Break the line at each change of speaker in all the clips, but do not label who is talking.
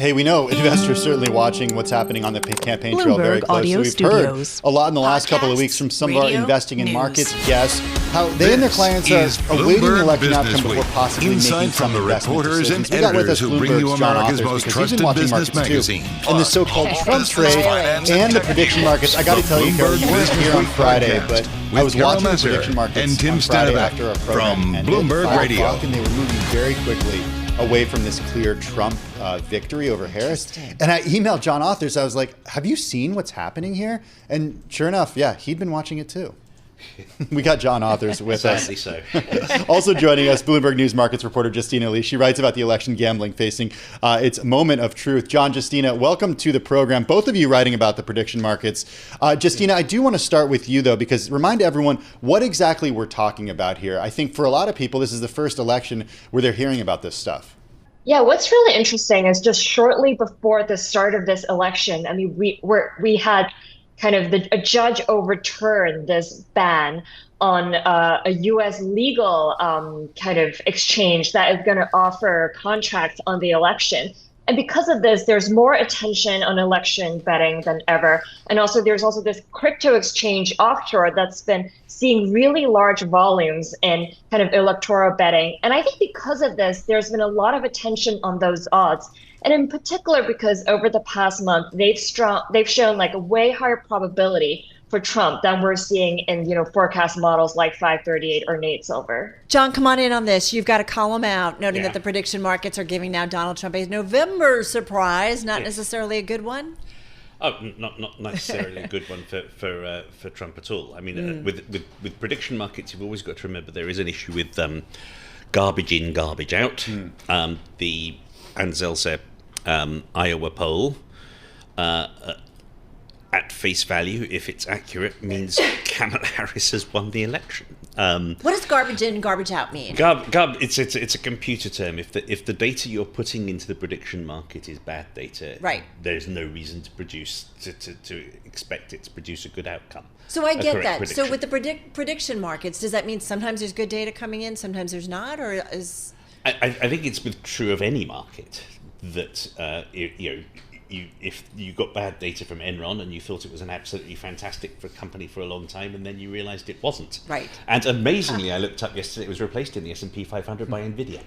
Hey, we know investors certainly watching what's happening on the campaign trail very closely. We've heard a lot in the last couple of weeks from some of our investing in markets guests how they and their clients are awaiting the election outcome before possibly making some investment decisions. We got with us Bloomberg's John Authors because he's been watching markets too. And the so-called Trump trade and the prediction markets. I got to tell you, Carr, you weren't here on Friday, but I was watching the prediction markets
and Tim
on Friday
Stenovec
after our program
from Bloomberg Radio.
And they were moving very quickly away from this clear Trump victory over Harris. And I emailed John Authors. I was like, have you seen what's happening here? And sure enough, yeah, he'd been watching it too. We got John Authors with us.
Sadly so.
Also joining us, Bloomberg News Markets reporter Justina Lee. She writes about the election gambling facing its moment of truth. John, Justina, welcome to the program. Both of you writing about the prediction markets. Justina, I do want to start with you, though, because remind everyone what exactly we're talking about here. I think for a lot of people, this is the first election where they're hearing about this stuff.
Yeah, what's really interesting is just shortly before the start of this election, I mean, we had kind of a judge overturn this ban on a U.S. legal kind of exchange that is going to offer contracts on the election. And because of this, there's more attention on election betting than ever. And also there's also this crypto exchange offshore that's been seeing really large volumes in kind of electoral betting. And I think because of this, there's been a lot of attention on those odds. And in particular, because over the past month, they've shown like a way higher probability for Trump than we're seeing in, forecast models like 538 or Nate Silver.
John, come on in on this. You've got a column out noting that the prediction markets are giving now Donald Trump a November surprise, not necessarily a good one.
Oh, not necessarily a good one for Trump at all. I mean, with prediction markets, you've always got to remember there is an issue with garbage in, garbage out. The Anzelser Iowa poll, at face value, if it's accurate, means Kamala Harris has won the election.
What does garbage in, garbage out mean?
It's a computer term. If the data you're putting into the prediction market is bad data,
right, there's
no reason to expect it to produce a good outcome.
So I get that. Prediction. So with the prediction markets, does that mean sometimes there's good data coming in, sometimes there's not, or is?
I think it's true of any market that if you got bad data from Enron and you thought it was an absolutely fantastic company for a long time, and then you realized it wasn't.
Right.
And amazingly, I looked up yesterday, it was replaced in the S&P 500 by NVIDIA.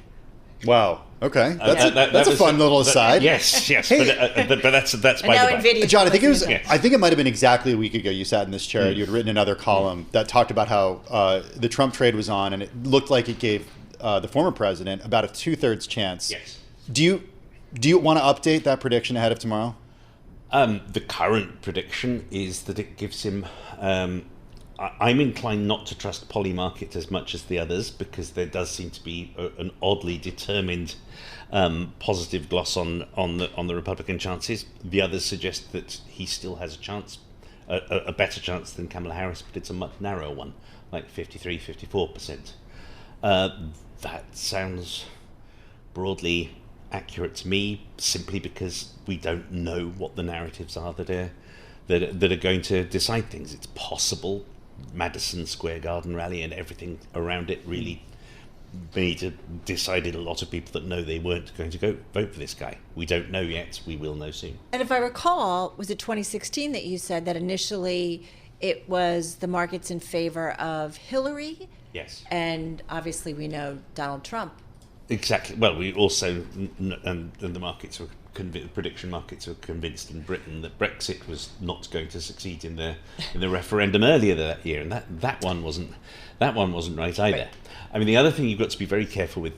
Wow. Okay. That's a fun little aside.
Yes. Hey. But that's by the way.
John, I think it might have been exactly a week ago you sat in this chair. You had written another column that talked about how the Trump trade was on, and it looked like it gave the former president about a 2/3 chance.
Yes.
Do you want to update that prediction ahead of tomorrow?
The current prediction is that it gives him... I'm inclined not to trust Polymarket as much as the others, because there does seem to be an oddly determined positive gloss on the Republican chances. The others suggest that he still has a chance, a better chance than Kamala Harris, but it's a much narrower one, like 53, 54%. That sounds broadly accurate to me, simply because we don't know what the narratives are that are going to decide things. It's possible Madison Square Garden rally and everything around it really decided a lot of people that no, they weren't going to go vote for this guy. We don't know yet. We will know soon.
And if I recall, was it 2016 that you said that initially it was the markets in favor of Hillary?
Yes.
And obviously we know Donald Trump. Exactly.
Well, we also, and the markets were prediction markets were convinced in Britain that Brexit was not going to succeed in the referendum earlier that year, and that one wasn't right either. Right. I mean, the other thing you've got to be very careful with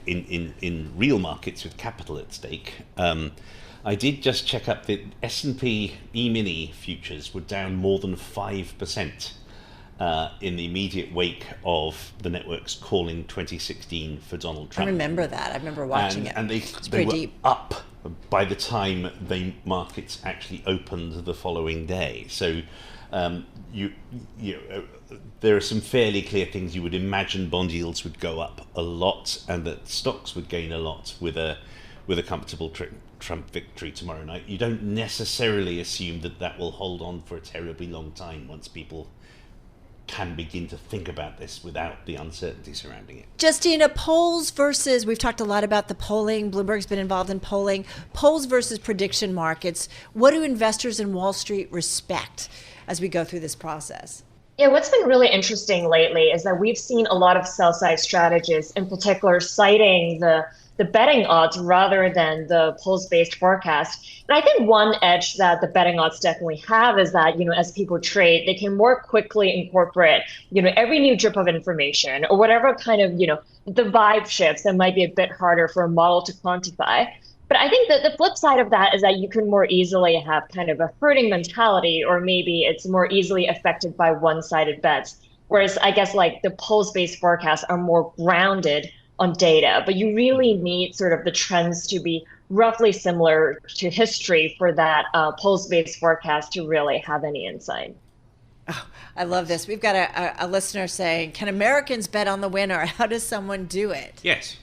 in real markets with capital at stake. I did just check up the S&P E-mini futures were down more than 5%. In the immediate wake of the networks calling 2016 for Donald Trump.
I remember that. I remember watching it.
And they were deep. Up by the time the markets actually opened the following day. So there are some fairly clear things. You would imagine bond yields would go up a lot, and that stocks would gain a lot with a comfortable Trump victory tomorrow night. You don't necessarily assume that will hold on for a terribly long time once people can begin to think about this without the uncertainty surrounding it.
Justina, polls versus, we've talked a lot about the polling. Bloomberg's been involved in polling. Polls versus prediction markets. What do investors in Wall Street respect as we go through this process?
Yeah, what's been really interesting lately is that we've seen a lot of sell-side strategists, in particular, citing the betting odds rather than the polls-based forecast. And I think one edge that the betting odds definitely have is that, as people trade, they can more quickly incorporate, every new drip of information or whatever kind of, the vibe shifts that might be a bit harder for a model to quantify. But I think that the flip side of that is that you can more easily have kind of a herding mentality, or maybe it's more easily affected by one-sided bets. Whereas I guess like the polls-based forecasts are more grounded on data, but you really need sort of the trends to be roughly similar to history for that polls-based forecast to really have any insight.
Oh, I love this. We've got a listener saying, can Americans bet on the winner? How does someone do it?
Yes.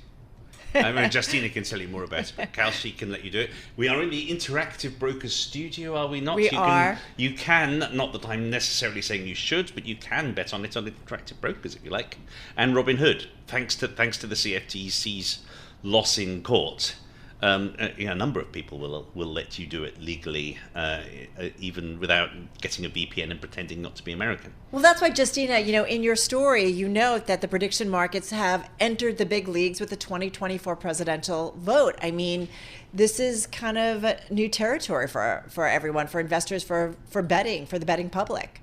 I mean, Justina can tell you more about it, but Kelsey can let you do it. We are in the Interactive Brokers studio, are we not?
We are.
You can, not that I'm necessarily saying you should, but you can bet on it on Interactive Brokers if you like. And Robinhood, thanks to the CFTC's loss in court. A number of people will let you do it legally, even without getting a VPN and pretending not to be American.
Well, that's why, Justina, in your story, you note that the prediction markets have entered the big leagues with the 2024 presidential vote. I mean, this is kind of new territory for everyone, for investors, for betting, for the betting public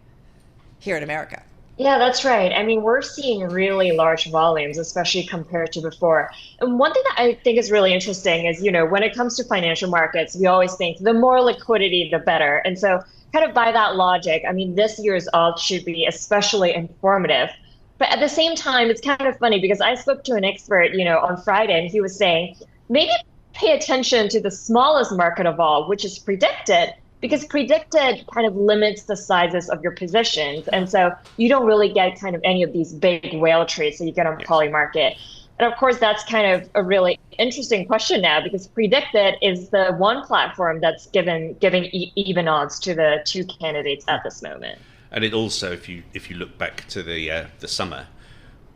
here in America.
Yeah, that's right. I mean, we're seeing really large volumes, especially compared to before. And one thing that I think is really interesting is, when it comes to financial markets, we always think the more liquidity, the better. And so kind of by that logic, I mean, this year's odds should be especially informative. But at the same time, it's kind of funny because I spoke to an expert, on Friday, and he was saying, maybe pay attention to the smallest market of all, which is predicted. Because predicted kind of limits the sizes of your positions. And so you don't really get kind of any of these big whale trades that you get on poly market. And of course, that's kind of a really interesting question now, because predicted is the one platform that's giving even odds to the two candidates at this moment.
And it also, if you look back to the summer,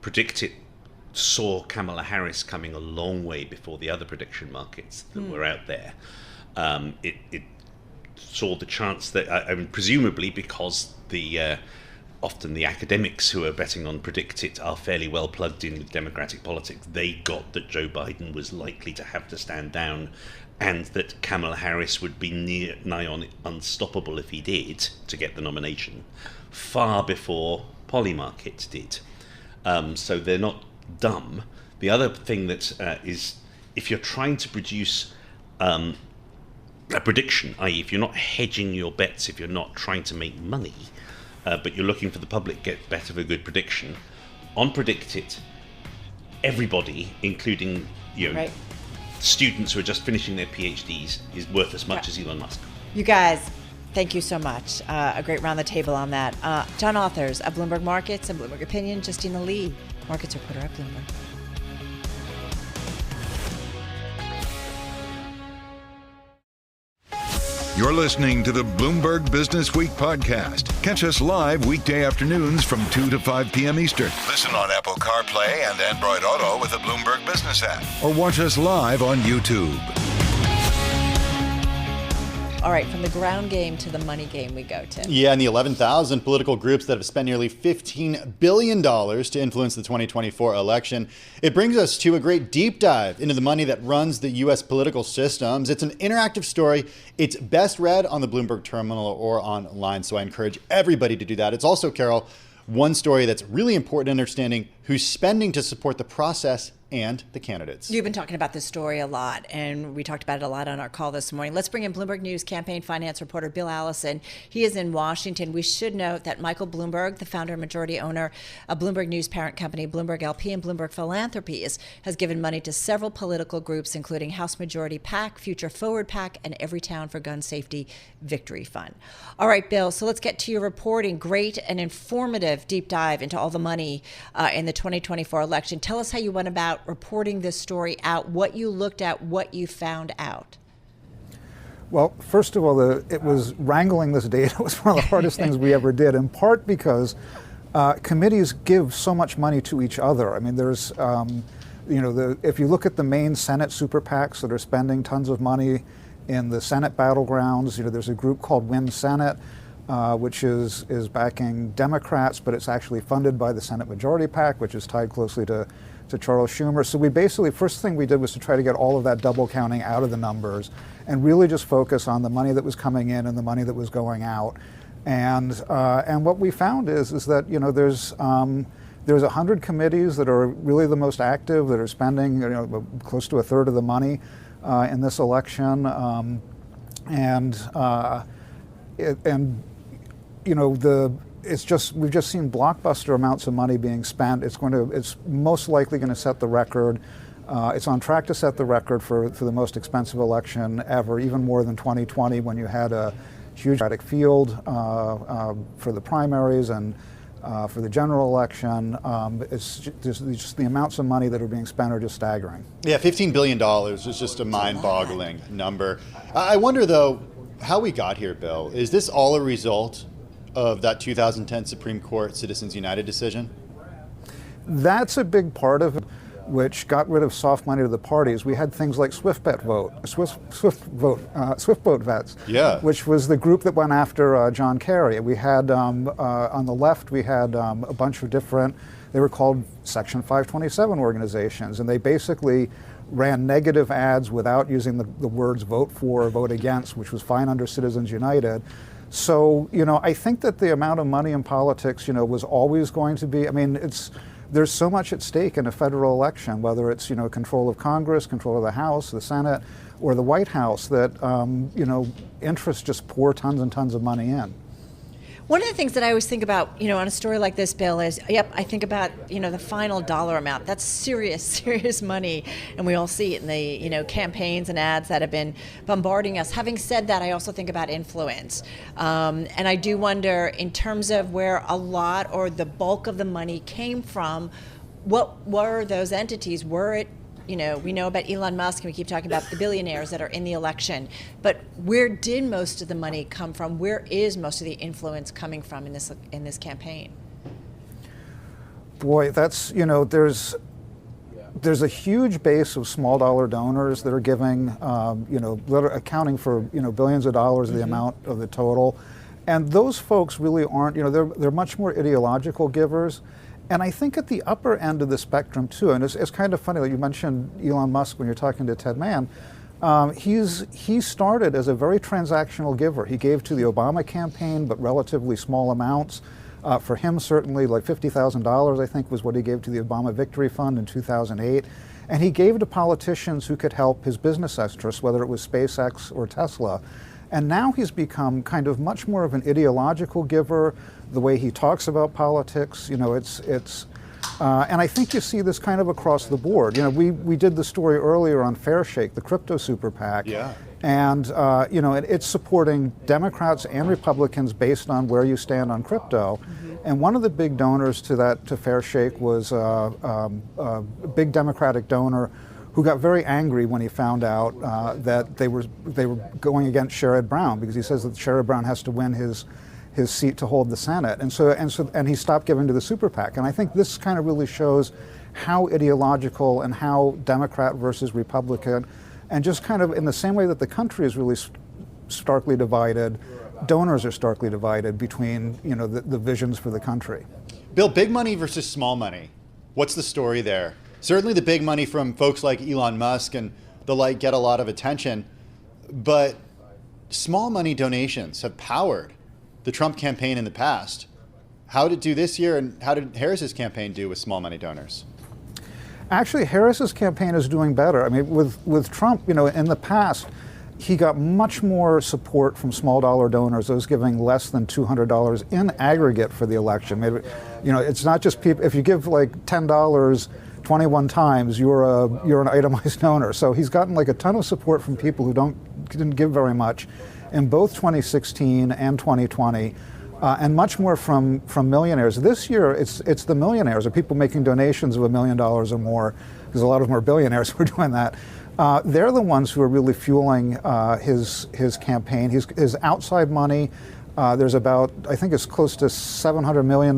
predicted saw Kamala Harris coming a long way before the other prediction markets that were out there. It saw the chance that, presumably because often the academics who are betting on Predictit are fairly well plugged in with Democratic politics, they got that Joe Biden was likely to have to stand down, and that Kamala Harris would be nigh on unstoppable if he did to get the nomination, far before Polymarket did. So they're not dumb. The other thing that is, if you're trying to produce a prediction, i.e. if you're not hedging your bets, if you're not trying to make money, but you're looking for the public to get better of a good prediction, on Predictit, everybody, including
right.
students who are just finishing their PhDs, is worth as much as Elon Musk.
You guys, thank you so much. A great round the table on that. John Authers of Bloomberg Markets and Bloomberg Opinion, Justina Lee, markets reporter at Bloomberg.
You're listening to the Bloomberg Businessweek podcast. Catch us live weekday afternoons from 2 to 5 p.m. Eastern. Listen on Apple CarPlay and Android Auto with the Bloomberg Business app. Or watch us live on YouTube.
All right, from the ground game to the money game we go, Tim.
Yeah, and the 11,000 political groups that have spent nearly $15 billion to influence the 2024 election. It brings us to a great deep dive into the money that runs the U.S. political systems. It's an interactive story. It's best read on the Bloomberg Terminal or online, so I encourage everybody to do that. It's also, Carol, one story that's really important in understanding who's spending to support the process and the candidates.
You've been talking about this story a lot, and we talked about it a lot on our call this morning. Let's bring in Bloomberg News campaign finance reporter Bill Allison. He is in Washington. We should note that Michael Bloomberg, the founder and majority owner of Bloomberg News parent company Bloomberg LP and Bloomberg Philanthropies, has given money to several political groups, including House Majority PAC, Future Forward PAC, and Everytown for Gun Safety Victory Fund. All right, Bill, so let's get to your reporting. Great and informative deep dive into all the money in the 2024 election. Tell us how you went about reporting this story out, what you looked at, what you found out.
Well, first of all, it was wrangling this data was one of the hardest things we ever did, in part because committees give so much money to each other. I mean, there's, if you look at the main Senate super PACs that are spending tons of money in the Senate battlegrounds, there's a group called Win Senate, which is backing Democrats, but it's actually funded by the Senate Majority PAC, which is tied closely to Charles Schumer. So we basically, first thing we did was to try to get all of that double counting out of the numbers and really just focus on the money that was coming in and the money that was going out. And what we found is that there's 100 committees that are really the most active, that are spending close to a third of the money in this election, we've just seen blockbuster amounts of money being spent. It's most likely going to set the record. It's on track to set the record for the most expensive election ever, even more than 2020 when you had a huge Democratic field for the primaries and for the general election. It's just the amounts of money that are being spent are just staggering.
Yeah, $15 billion is just a mind-boggling number. I wonder, though, how we got here, Bill. Is this all a result of that 2010 Supreme Court Citizens United decision?
That's a big part of it, which got rid of soft money to the parties. We had things like Swift Boat Vets, which was the group that went after John Kerry. We had, on the left, we had a bunch of different, they were called Section 527 organizations, and they basically ran negative ads without using the words vote for or vote against, which was fine under Citizens United. So, I think that the amount of money in politics, was always going to be, there's so much at stake in a federal election, whether it's, control of Congress, control of the House, the Senate, or the White House, that, interests just pour tons and tons of money in.
One of the things that I always think about, on a story like this, Bill, is, I think about, the final dollar amount. That's serious money. And we all see it in the, campaigns and ads that have been bombarding us. Having said that, I also think about influence. And I do wonder, in terms of where a lot or the bulk of the money came from, what were those entities? Were it, we know about Elon Musk, and we keep talking about the billionaires that are in the election, but where did most of the money come from? Where is most of the influence coming from in this campaign?
Boy, that's, there's a huge base of small dollar donors that are giving, that are accounting for, billions of dollars of the amount of the total. And those folks really aren't, they're much more ideological givers. And I think at the upper end of the spectrum too, and it's kind of funny that you mentioned Elon Musk when you're talking to Ted Mann. He started as a very transactional giver. He gave to the Obama campaign, but relatively small amounts. For him, certainly, like $50,000, I think, was what he gave to the Obama Victory Fund in 2008. And he gave to politicians who could help his business interests, whether it was SpaceX or Tesla. And now he's become kind of much more of an ideological giver. The way he talks about politics, and I think you see this kind of across the board. We did the story earlier on Fairshake, the crypto super PAC.
Yeah.
And, it's supporting Democrats and Republicans based on where you stand on crypto. Mm-hmm. And one of the big donors to Fairshake was a big Democratic donor who got very angry when he found out that they were going against Sherrod Brown, because he says that Sherrod Brown has to win his seat to hold the Senate, and he stopped giving to the super PAC. And I think this kind of really shows how ideological and how Democrat versus Republican, and just kind of in the same way that the country is really starkly divided, donors are starkly divided between the visions for the country.
Bill, big money versus small money. What's the story there? Certainly the big money from folks like Elon Musk and the like get a lot of attention, but small money donations have powered the Trump campaign in the past. How did it do this year, and how did Harris's campaign do with small money donors?
Actually, Harris's campaign is doing better. I mean, with Trump, in the past, he got much more support from small dollar donors, those giving less than $200 in aggregate for the election. Maybe, it's not just people. If you give like $10 21 times, you're an itemized donor. So he's gotten like a ton of support from people who didn't give very much in both 2016 and 2020, and much more from millionaires. This year, it's the millionaires, or people making donations of $1 million or more, because a lot of them are billionaires who are doing that. They're the ones who are really fueling his campaign. His outside money, there's about, I think it's close to $700 million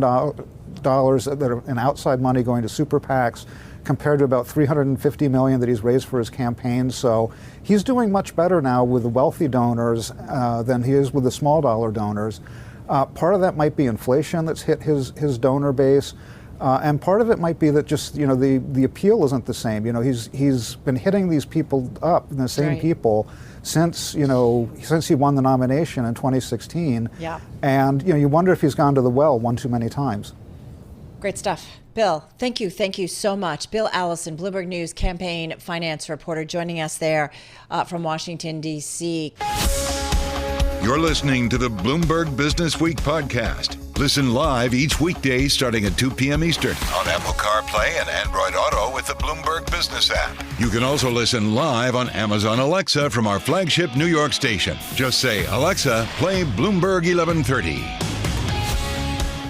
dollars that are in outside money going to super PACs, compared to about $350 million that he's raised for his campaign. So he's doing much better now with the wealthy donors than he is with the small dollar donors. Part of that might be inflation that's hit his donor base. And part of it might be that just, the appeal isn't the same. He's been hitting these people up, the same people, since he won the nomination in 2016.
Yeah.
And, you wonder if he's gone to the well one too many times.
Great stuff. Bill, thank you so much. Bill Allison, Bloomberg News campaign finance reporter, joining us there from Washington, D.C.
You're listening to the Bloomberg Businessweek podcast. Listen live each weekday starting at 2 p.m. Eastern on Apple CarPlay and Android Auto with the Bloomberg Business app. You can also listen live on Amazon Alexa from our flagship New York station. Just say, Alexa, play Bloomberg 1130.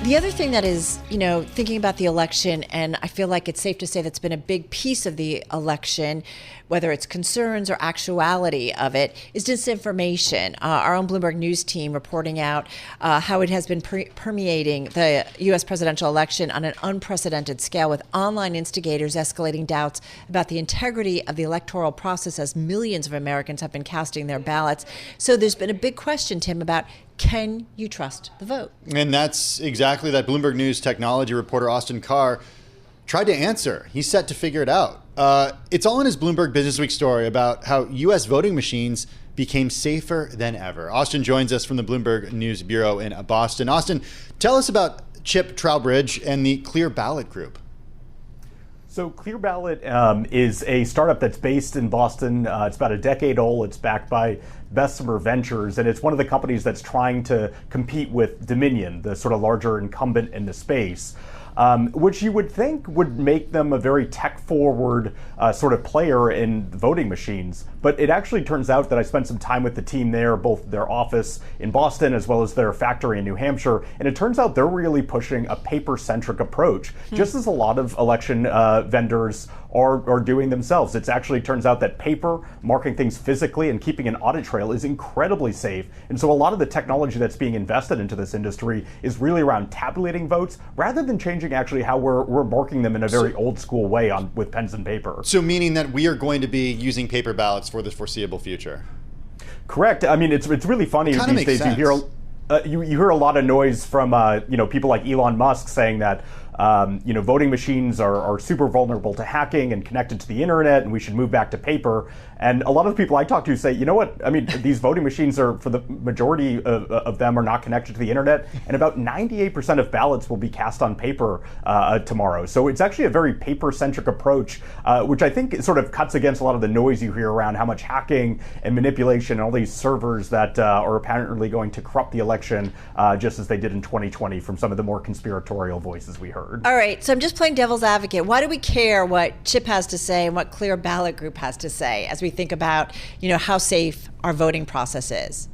The other thing that is, thinking about the election, and I feel like it's safe to say that's been a big piece of the election, whether it's concerns or actuality of it, is disinformation. Our own Bloomberg News team reporting out how it has been permeating the U.S. presidential election on an unprecedented scale, with online instigators escalating doubts about the integrity of the electoral process as millions of Americans have been casting their ballots. So there's been a big question, Tim, about can you trust the vote?
And that's exactly that Bloomberg News technology reporter, Austin Carr, tried to answer. He's set to figure it out. It's all in his Bloomberg Businessweek story about how U.S. voting machines became safer than ever. Austin joins us from the Bloomberg News Bureau in Boston. Austin, tell us about Chip Trowbridge and the Clear Ballot Group.
So Clear Ballot is a startup that's based in Boston. It's about a decade old. It's backed by Bessemer Ventures, and it's one of the companies that's trying to compete with Dominion, the sort of larger incumbent in the space, which you would think would make them a very tech-forward sort of player in voting machines. But it actually turns out that I spent some time with the team there, both their office in Boston as well as their factory in New Hampshire, and it turns out they're really pushing a paper-centric approach, just as a lot of election vendors are doing themselves. It actually turns out that paper, marking things physically, and keeping an audit trail is incredibly safe. And so a lot of the technology that's being invested into this industry is really around tabulating votes rather than changing actually how we're marking them in a very old school way with pens and paper.
So meaning that we are going to be using paper ballots for the foreseeable future?
Correct. I mean, it's really funny
Kinda
these days.
sense.
You hear a lot of noise from people like Elon Musk saying that voting machines are super vulnerable to hacking and connected to the internet, and we should move back to paper. And a lot of the people I talk to say, you know what? I mean, these voting machines are, for the majority of them, are not connected to the internet, and about 98% of ballots will be cast on paper tomorrow. So it's actually a very paper-centric approach, which I think sort of cuts against a lot of the noise you hear around how much hacking and manipulation and all these servers that are apparently going to corrupt the election, just as they did in 2020 from some of the more conspiratorial voices we heard.
All right, so I'm just playing devil's advocate. Why do we care what Chip has to say and what Clear Ballot Group has to say as we think about, how safe our voting process is?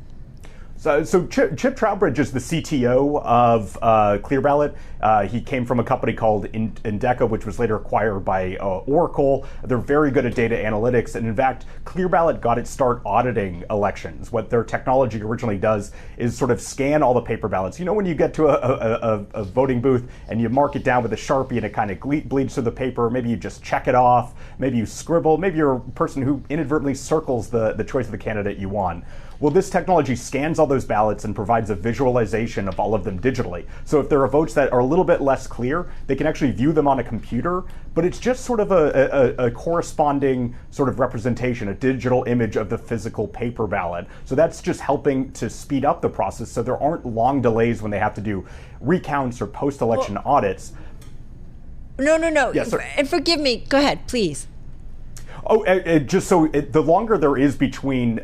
So Chip Trowbridge is the CTO of Clear Ballot. He came from a company called Endeca, which was later acquired by Oracle. They're very good at data analytics. And in fact, Clear Ballot got its start auditing elections. What their technology originally does is sort of scan all the paper ballots. When you get to a voting booth and you mark it down with a Sharpie and it kind of bleeds through the paper, maybe you just check it off, maybe you scribble, maybe you're a person who inadvertently circles the choice of the candidate you want. Well, this technology scans all those ballots and provides a visualization of all of them digitally. So if there are votes that are a little bit less clear, they can actually view them on a computer, but it's just sort of a corresponding sort of representation, a digital image of the physical paper ballot. So that's just helping to speed up the process so there aren't long delays when they have to do recounts or post-election audits.
No.
Yes, sir.
And forgive me, go ahead, please.
The longer there is between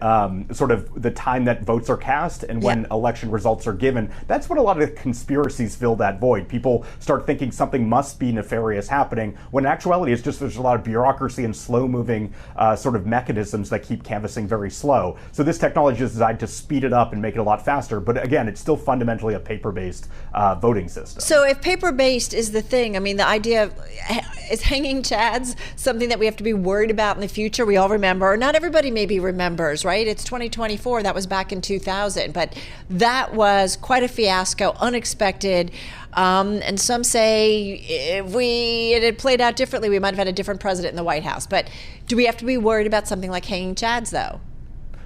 sort of the time that votes are cast and when election results are given, that's when a lot of the conspiracies fill that void. People start thinking something must be nefarious happening, when in actuality it's just there's a lot of bureaucracy and slow-moving sort of mechanisms that keep canvassing very slow. So this technology is designed to speed it up and make it a lot faster, but again, it's still fundamentally a paper-based voting system.
So if paper-based is the thing, I mean, the idea is hanging chads something that we have to be worried about out in the future. We all remember, not everybody maybe remembers, right? It's 2024. That was back in 2000. But that was quite a fiasco, unexpected. And some say if it had played out differently, we might have had a different president in the White House. But do we have to be worried about something like hanging chads, though?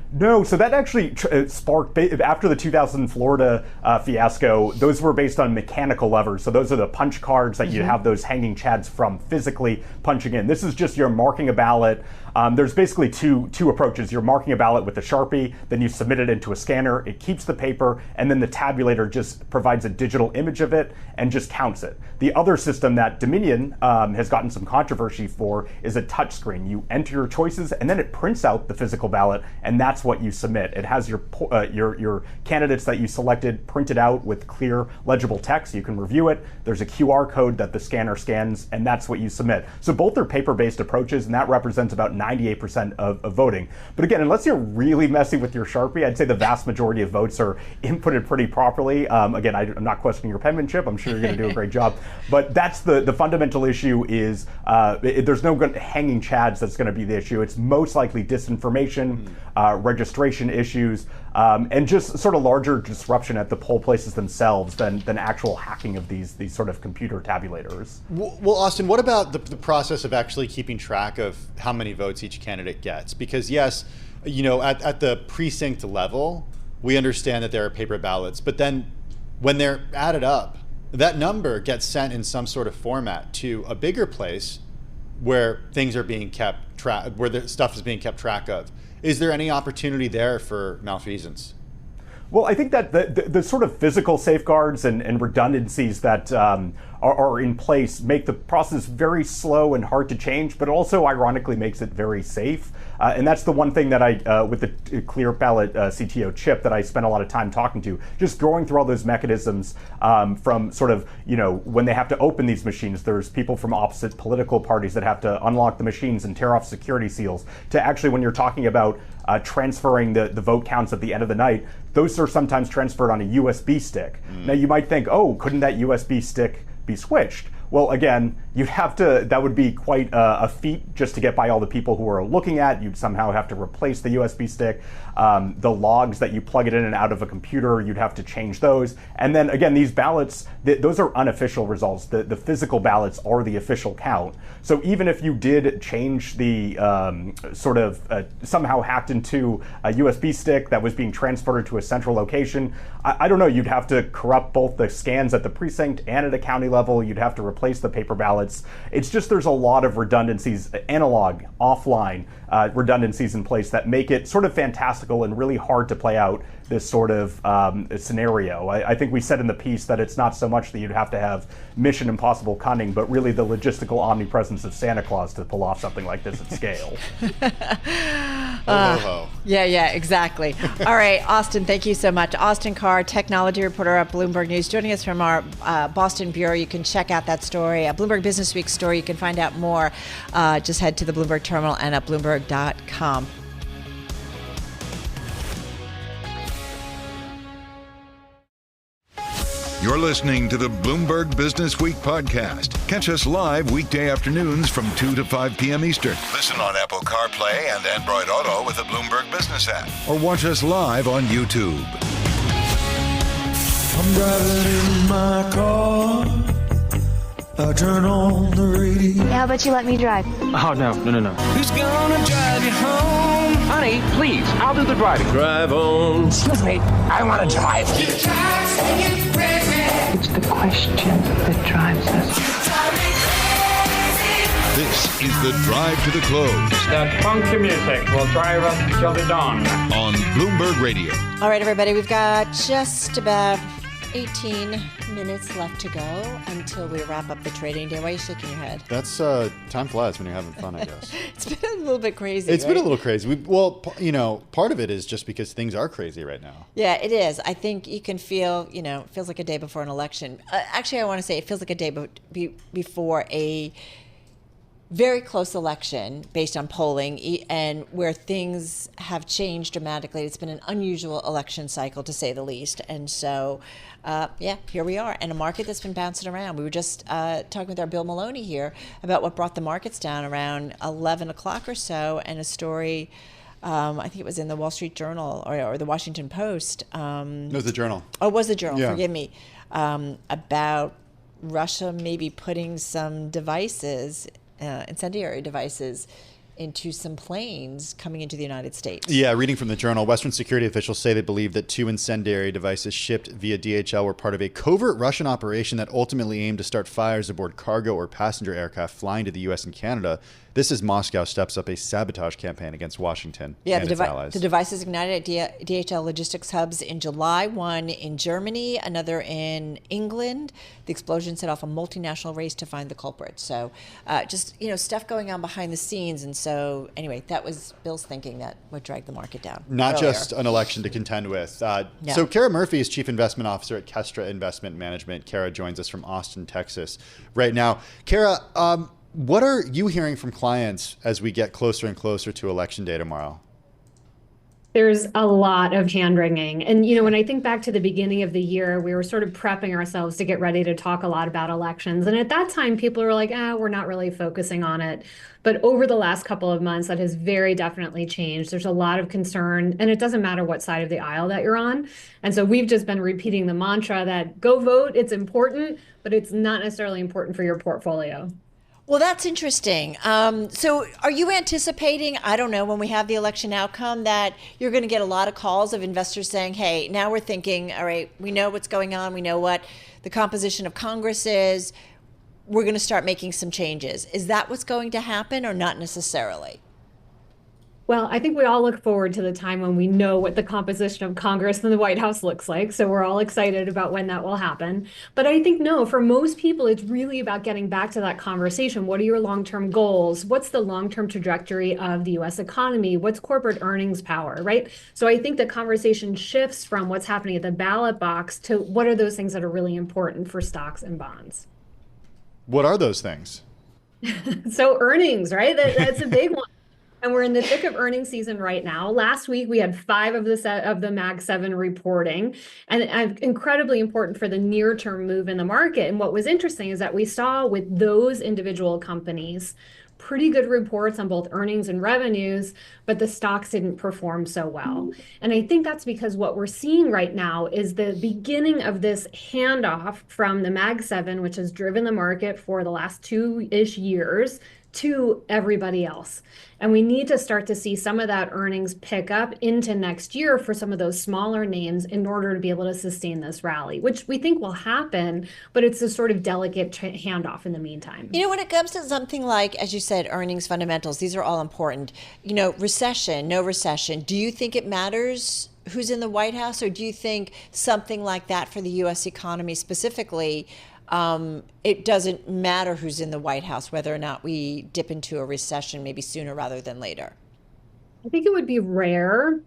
No, so that actually sparked, after the 2000 Florida fiasco, those were based on mechanical levers. So those are the punch cards that you have those hanging chads from physically punching in. This is just you're marking a ballot. There's basically two approaches. You're marking a ballot with a Sharpie, then you submit it into a scanner, it keeps the paper, and then the tabulator just provides a digital image of it and just counts it. The other system that Dominion has gotten some controversy for is a touchscreen. You enter your choices, and then it prints out the physical ballot, and that's what you submit. It has your candidates that you selected printed out with clear, legible text. You can review it. There's a QR code that the scanner scans, and that's what you submit. So both are paper-based approaches, and that represents about 98% of voting. But again, unless you're really messy with your Sharpie, I'd say the vast majority of votes are inputted pretty properly. Again, I'm not questioning your penmanship. I'm sure you're going to do a great job. But that's the fundamental issue is there's no hanging chads that's going to be the issue. It's most likely disinformation, registration issues, and just sort of larger disruption at the poll places themselves than actual hacking of these sort of computer tabulators.
Well, Austin, what about the process of actually keeping track of how many votes each candidate gets? Because yes, at the precinct level, we understand that there are paper ballots, but then when they're added up, that number gets sent in some sort of format to a bigger place where things are being kept where the stuff is being kept track of. Is there any opportunity there for malfeasance?
Well, I think that the sort of physical safeguards and redundancies that are in place make the process very slow and hard to change, but also ironically makes it very safe. And that's the one thing that I, with the Clear Ballot CTO chip that I spent a lot of time talking to, just going through all those mechanisms from sort of, when they have to open these machines, there's people from opposite political parties that have to unlock the machines and tear off security seals, to actually when you're talking about transferring the vote counts at the end of the night, those are sometimes transferred on a USB stick. Now you might think, oh, couldn't that USB stick be switched? Well, again, you'd have to, that would be quite a feat just to get by all the people who are looking at. You'd somehow have to replace the USB stick. The logs that you plug it in and out of a computer, you'd have to change those. And then again, these ballots, those are unofficial results. The physical ballots are the official count. So even if you did change the somehow hacked into a USB stick that was being transported to a central location, I don't know, you'd have to corrupt both the scans at the precinct and at a county level. You'd have to replace the paper ballots. It's just there's a lot of redundancies, analog, offline redundancies in place that make it sort of fantastical and really hard to play out this sort of scenario. I think we said in the piece that it's not so much that you'd have to have Mission Impossible cunning, but really the logistical omnipresence of Santa Claus to pull off something like this at scale.
Yeah, exactly. All right, Austin, thank you so much. Austin Carr, technology reporter at Bloomberg News, joining us from our Boston bureau. You can check out that story, a Bloomberg Businessweek story. You can find out more. Just head to the Bloomberg terminal and at Bloomberg.com.
You're listening to the Bloomberg Businessweek podcast. Catch us live weekday afternoons from 2 to 5 p.m. Eastern. Listen on Apple CarPlay and Android Auto with the Bloomberg Business app. Or watch us live on YouTube.
I'm driving in my car. I turn on the radio.
How about you let me drive?
Oh, no.
Who's gonna drive you home?
Honey, please, I'll do the driving.
Drive on.
Excuse me, I want to drive.
It's the question that drives us.
This is the Drive to the Close.
That funky music will drive us till the dawn.
On Bloomberg Radio.
All right, everybody, we've got just about 18 minutes left to go until we wrap up the trading day. Why are you shaking your head?
That's time flies when you're having fun, I guess.
It's been a little bit crazy.
It's been a little crazy. Part of it is just because things are crazy right now.
Yeah, it is. I think you can feel, it feels like a day before an election. Actually, I want to say it feels like a day before a very close election based on polling, and where things have changed dramatically. It's been an unusual election cycle, to say the least. And so, here we are, and a market that's been bouncing around. We were just talking with our Bill Maloney here about what brought the markets down around 11 o'clock or so, and a story, I think it was in the Wall Street Journal or the Washington Post.
It was the Journal.
Oh, it was the Journal,
yeah.
Forgive me. About Russia maybe putting some devices, incendiary devices, into some planes coming into the United States.
Yeah, reading from the Journal, Western security officials say they believe that 2 incendiary devices shipped via DHL were part of a covert Russian operation that ultimately aimed to start fires aboard cargo or passenger aircraft flying to the U.S. and Canada. This as Moscow steps up a sabotage campaign against Washington and its allies.
The devices ignited at DHL logistics hubs in July, one in Germany, another in England. The explosion set off a multinational race to find the culprit. So stuff going on behind the scenes. And so anyway, that was Bill's thinking that would drag the market down.
Not just an election to contend with. So Kara Murphy is Chief Investment Officer at Kestra Investment Management. Kara joins us from Austin, Texas right now. Kara, what are you hearing from clients as we get closer and closer to Election Day tomorrow?
There's a lot of hand-wringing. And, when I think back to the beginning of the year, we were sort of prepping ourselves to get ready to talk a lot about elections. And at that time, people were like, we're not really focusing on it. But over the last couple of months, that has very definitely changed. There's a lot of concern, and it doesn't matter what side of the aisle that you're on. And so we've just been repeating the mantra that go vote, it's important, but it's not necessarily important for your portfolio.
Well, that's interesting. So are you anticipating, I don't know, when we have the election outcome, that you're going to get a lot of calls of investors saying, hey, now we're thinking, all right, we know what's going on. We know what the composition of Congress is. We're going to start making some changes. Is that what's going to happen, or not necessarily?
Well, I think we all look forward to the time when we know what the composition of Congress and the White House looks like. So we're all excited about when that will happen. But I think, no, for most people, it's really about getting back to that conversation. What are your long-term goals? What's the long-term trajectory of the U.S. economy? What's corporate earnings power, right? So I think the conversation shifts from what's happening at the ballot box to what are those things that are really important for stocks and bonds.
What are those things?
So earnings, right? That's a big one. And we're in the thick of earnings season right now. Last week, we had 5 of the Mag 7 reporting, and incredibly important for the near-term move in the market. And what was interesting is that we saw with those individual companies pretty good reports on both earnings and revenues, but the stocks didn't perform so well. And I think that's because what we're seeing right now is the beginning of this handoff from the Mag 7, which has driven the market for the last 2-ish years, to everybody else. And we need to start to see some of that earnings pick up into next year for some of those smaller names in order to be able to sustain this rally, which we think will happen, but it's a sort of delicate handoff in the meantime.
When it comes to something like, as you said, earnings fundamentals, these are all important. Recession, no recession. Do you think it matters who's in the White House, or do you think something like that for the U.S. economy specifically, it doesn't matter who's in the White House, whether or not we dip into a recession maybe sooner rather than later?
I think it would be rare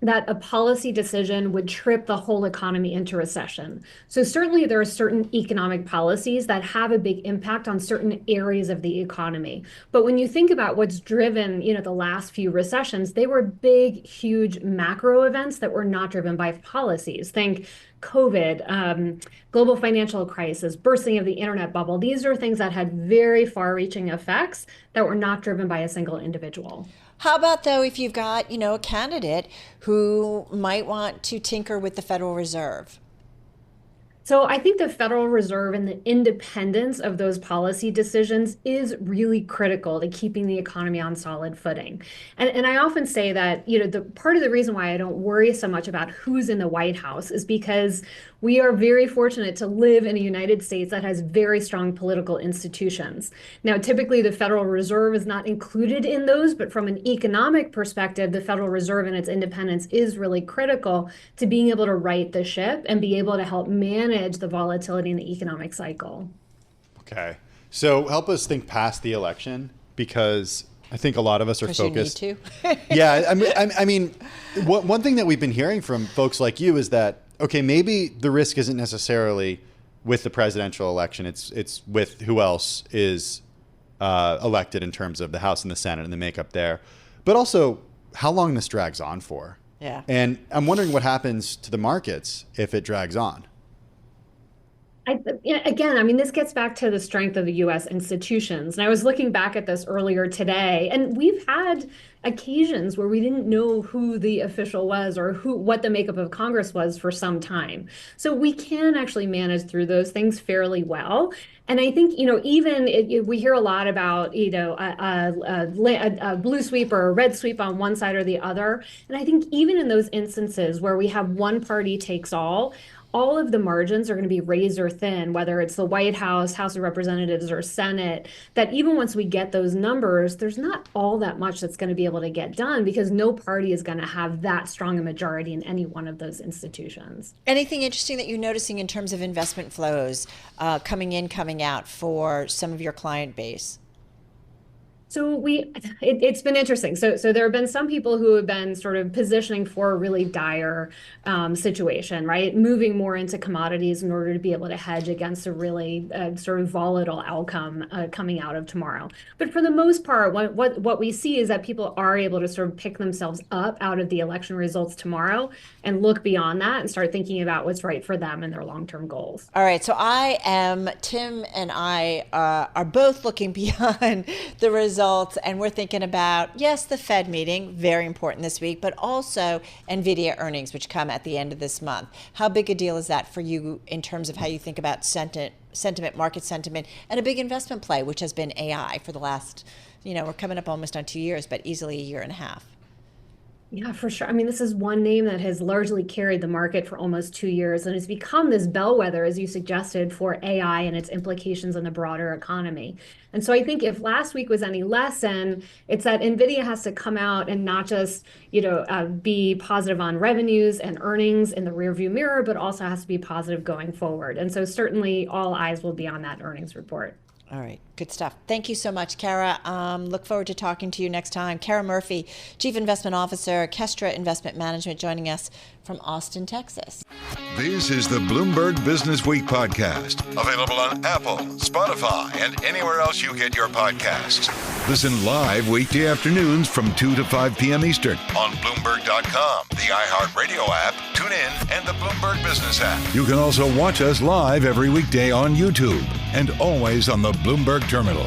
that a policy decision would trip the whole economy into recession. So certainly there are certain economic policies that have a big impact on certain areas of the economy. But when you think about what's driven, the last few recessions, they were big, huge macro events that were not driven by policies. Think COVID, global financial crisis, bursting of the internet bubble. These are things that had very far-reaching effects that were not driven by a single individual.
How about, though, if you've got, a candidate who might want to tinker with the Federal Reserve?
So I think the Federal Reserve and the independence of those policy decisions is really critical to keeping the economy on solid footing. And I often say that, the part of the reason why I don't worry so much about who's in the White House is because we are very fortunate to live in a United States that has very strong political institutions. Now, typically the Federal Reserve is not included in those, but from an economic perspective, the Federal Reserve and its independence is really critical to being able to right the ship and be able to help manage the volatility in the economic cycle.
Okay. So help us think past the election, because I think a lot of us are focused.
You need to.
Yeah. I mean, one thing that we've been hearing from folks like you is that, okay, maybe the risk isn't necessarily with the presidential election. It's with who else is elected in terms of the House and the Senate and the makeup there, but also how long this drags on for.
Yeah.
And I'm wondering what happens to the markets if it drags on.
Again, I mean, this gets back to the strength of the U.S. institutions. And I was looking back at this earlier today, and we've had occasions where we didn't know who the official was or what the makeup of Congress was for some time. So we can actually manage through those things fairly well. And I think, even we hear a lot about, a blue sweep or a red sweep on one side or the other. And I think even in those instances where we have one party takes all of the margins are going to be razor thin, whether it's the White House, House of Representatives, or Senate, that even once we get those numbers, there's not all that much that's going to be able to get done because no party is going to have that strong a majority in any one of those institutions.
Anything interesting that you're noticing in terms of investment flows coming in, coming out for some of your client base?
So it's been interesting. So there have been some people who have been sort of positioning for a really dire situation, right? Moving more into commodities in order to be able to hedge against a really sort of volatile outcome coming out of tomorrow. But for the most part, what we see is that people are able to sort of pick themselves up out of the election results tomorrow and look beyond that and start thinking about what's right for them and their long-term goals.
All right. So Tim and I are both looking beyond the results. And we're thinking about, yes, the Fed meeting, very important this week, but also NVIDIA earnings, which come at the end of this month. How big a deal is that for you in terms of how you think about sentiment, market sentiment, and a big investment play, which has been AI for the last, we're coming up almost on 2 years, but easily a year and a half.
Yeah, for sure. I mean, this is one name that has largely carried the market for almost 2 years and has become this bellwether, as you suggested, for AI and its implications in the broader economy. And so I think if last week was any lesson, it's that NVIDIA has to come out and not just, be positive on revenues and earnings in the rearview mirror, but also has to be positive going forward. And so certainly all eyes will be on that earnings report.
All right. Good stuff. Thank you so much, Kara. Look forward to talking to you next time. Kara Murphy, Chief Investment Officer, Kestra Investment Management, joining us from Austin, Texas.
This is the Bloomberg Businessweek podcast, available on Apple, Spotify, and anywhere else you get your podcasts. Listen live weekday afternoons from 2 to 5 p.m. Eastern on Bloomberg.com, the iHeartRadio app, TuneIn, and the Bloomberg Business app. You can also watch us live every weekday on YouTube and always on the Bloomberg Terminal.